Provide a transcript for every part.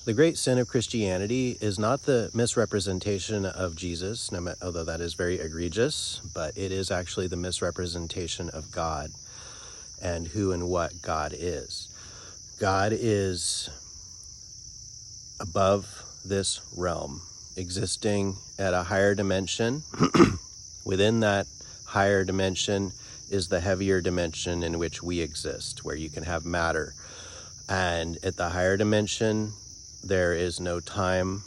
The great sin of Christianity is not the misrepresentation of Jesus, although that is very egregious, but it is actually the misrepresentation of God and who and what God is. God is above this realm, existing at a higher dimension. Within that higher dimension is the heavier dimension in which we exist, where you can have matter. And at the higher dimension, there is no time,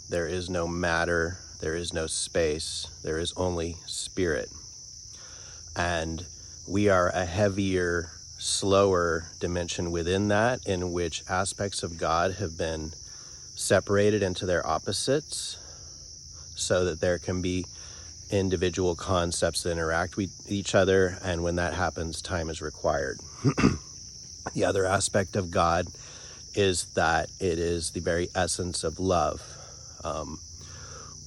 there is no matter, there is no space, there is only spirit. And we are a heavier, slower dimension within that, in which aspects of God have been separated into their opposites so that there can be individual concepts that interact with each other, and when that happens, time is required. The other aspect of God is that it is the very essence of love.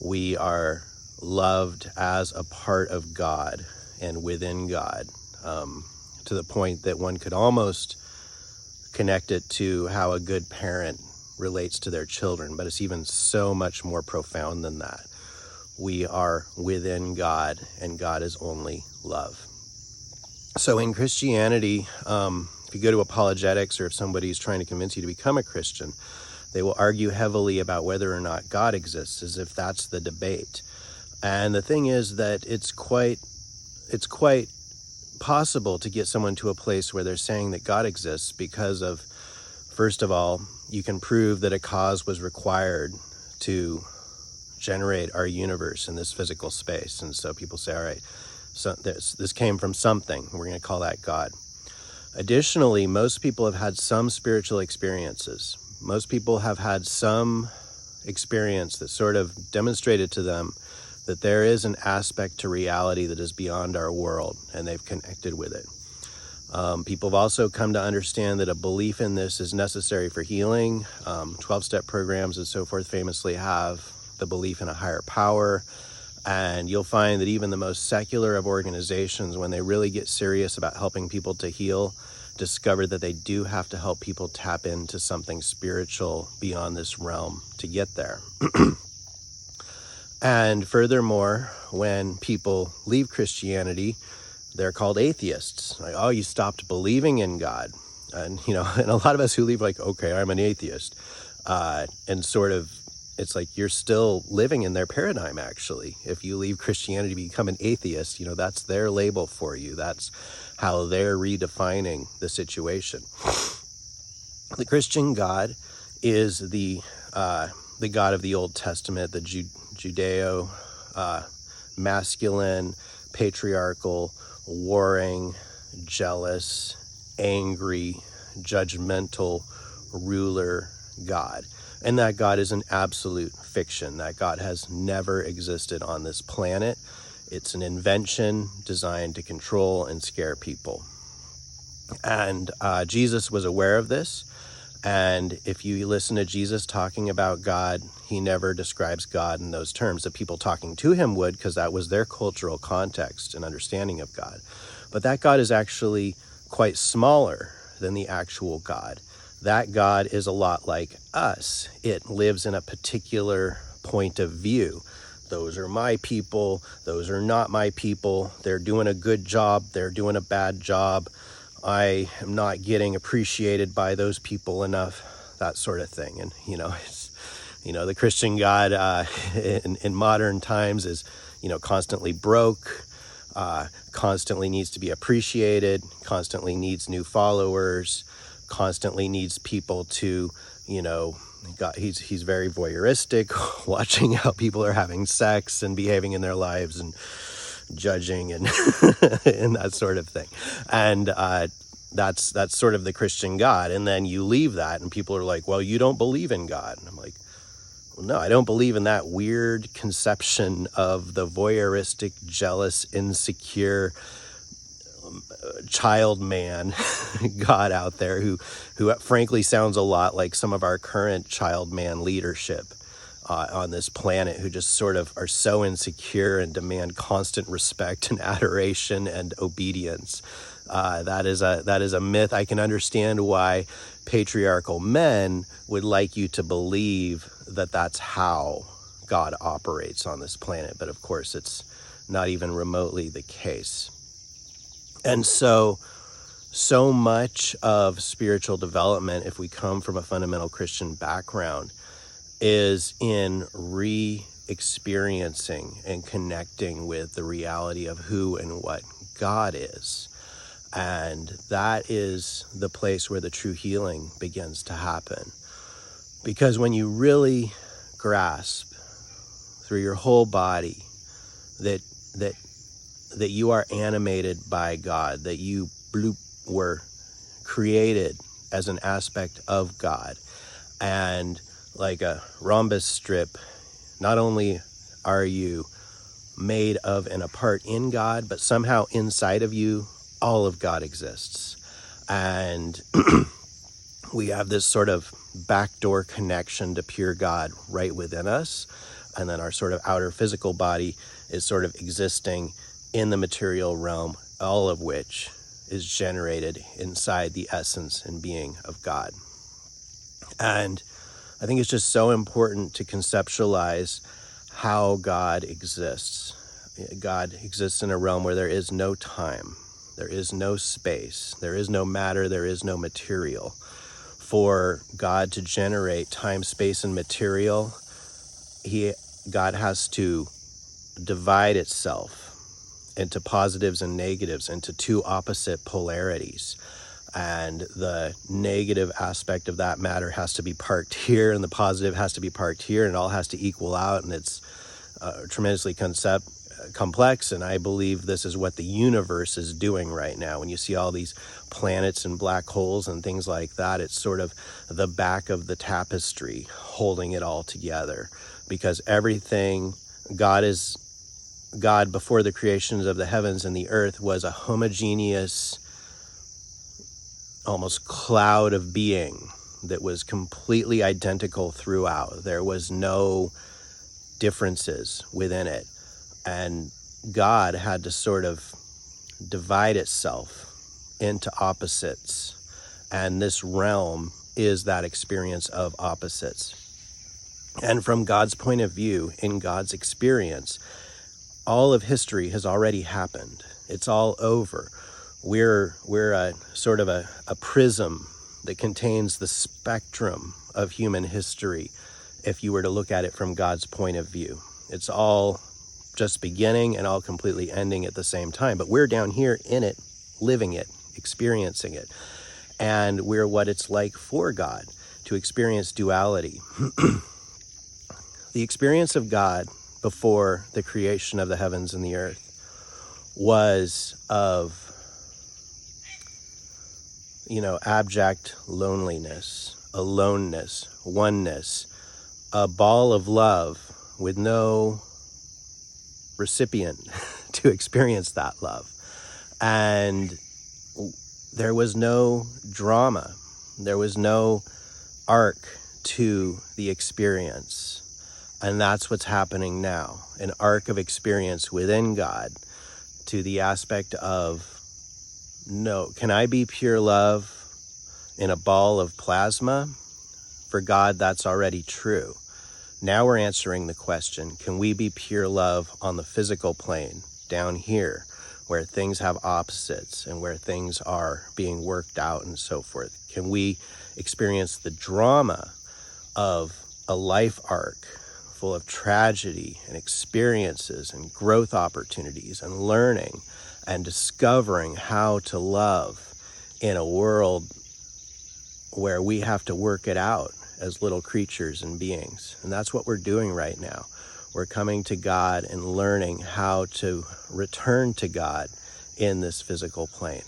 We are loved as a part of God and within God, to the point that one could almost connect it to how a good parent relates to their children, but it's even so much more profound than that. We are within God, and God is only love. So in Christianity, if you go to apologetics, or if somebody's trying to convince you to become a Christian, they will argue heavily about whether or not God exists, as if that's the debate. And the thing is that it's quite possible to get someone to a place where they're saying that God exists because of, first of all, you can prove that a cause was required to generate our universe in this physical space. And so people say, all right, so this came from something. We're going to call that God. Additionally, most people have had some spiritual experiences. Most people have had some experience that sort of demonstrated to them that there is an aspect to reality that is beyond our world, and they've connected with it. People have also come to understand that a belief in this is necessary for healing. 12-step programs and so forth famously have the belief in a higher power. And you'll find that even the most secular of organizations, when they really get serious about helping people to heal, discover that they do have to help people tap into something spiritual beyond this realm to get there. And furthermore, when people leave Christianity, they're called atheists. Like, oh, you stopped believing in God. And, and a lot of us who leave like, okay, I'm an atheist. And sort of, it's like you're still living in their paradigm, actually. If you leave Christianity to become an atheist, that's their label for you. That's how they're redefining the situation. The Christian God is the God of the Old Testament, the Judeo masculine, patriarchal, warring, jealous, angry, judgmental ruler God. And that God is an absolute fiction. That God has never existed on this planet. It's an invention designed to control and scare people. And Jesus was aware of this. And if you listen to Jesus talking about God, he never describes God in those terms. The people talking to him would, because that was their cultural context and understanding of God. But that God is actually quite smaller than the actual God. That God is a lot like us. It lives in a particular point of view. Those are my people. Those are not my people. They're doing a good job. They're doing a bad job. I am not getting appreciated by those people enough, that sort of thing. And, it's, the Christian God in modern times is, constantly broke, constantly needs to be appreciated, constantly needs new followers, constantly needs people to, he's very voyeuristic, watching how people are having sex and behaving in their lives and judging and and that sort of thing. And that's sort of the Christian God. And then you leave that and people are like, well, you don't believe in God. And I'm like, well, no, I don't believe in that weird conception of the voyeuristic, jealous, insecure child man God out there who frankly sounds a lot like some of our current child man leadership on this planet, who just sort of are so insecure and demand constant respect and adoration and obedience That is a myth. I can understand why patriarchal men would like you to believe that that's how God operates on this planet, but of course it's not even remotely the case. And so much of spiritual development, if we come from a fundamental Christian background, is in re-experiencing and connecting with the reality of who and what God is. And that is the place where the true healing begins to happen. Because when you really grasp through your whole body that you are animated by God, that you were created as an aspect of God, and like a rhombus strip, not only are you made of and a part in God, but somehow inside of you, all of God exists. And we have this sort of backdoor connection to pure God right within us. And then our sort of outer physical body is sort of existing in the material realm, all of which is generated inside the essence and being of God. And I think it's just so important to conceptualize how God exists. God exists in a realm where there is no time, there is no space, there is no matter, there is no material. For God to generate time, space, and material, God has to divide itself into positives and negatives, into two opposite polarities. And the negative aspect of that matter has to be parked here, and the positive has to be parked here, and it all has to equal out, and it's tremendously complex. And I believe this is what the universe is doing right now. When you see all these planets and black holes and things like that, it's sort of the back of the tapestry holding it all together, because everything, God before the creations of the heavens and the earth was a homogeneous, almost cloud of being that was completely identical throughout. There was no differences within it. And God had to sort of divide itself into opposites. And this realm is that experience of opposites. And from God's point of view, in God's experience, all of history has already happened. It's all over. We're a sort of a prism that contains the spectrum of human history, if you were to look at it from God's point of view. It's all just beginning and all completely ending at the same time. But we're down here in it, living it, experiencing it. And we're what it's like for God to experience duality. The experience of God before the creation of the heavens and the earth was of, abject loneliness, aloneness, oneness, a ball of love with no recipient to experience that love. And there was no drama. There was no arc to the experience. And that's what's happening now, an arc of experience within God to the aspect of, no, can I be pure love in a ball of plasma? For God, that's already true. Now we're answering the question, can we be pure love on the physical plane down here, where things have opposites and where things are being worked out and so forth? Can we experience the drama of a life arc full of tragedy and experiences and growth opportunities and learning and discovering how to love in a world where we have to work it out as little creatures and beings? And that's what we're doing right now. We're coming to God and learning how to return to God in this physical plane.